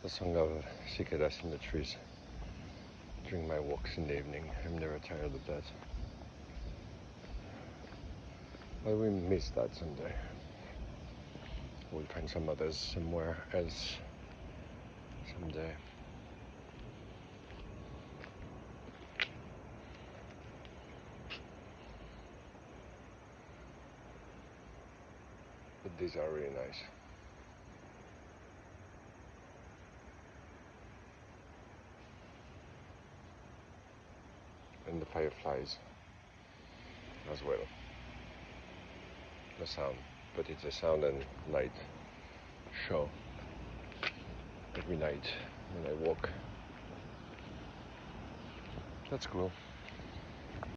the song of cicadas in the trees during my walks in the evening. I'm never tired of that. But we miss that someday. We'll find some others somewhere else someday. But these are really nice. And the fireflies as well. The sound, but it's a sound and light show every night when I walk. That's cool.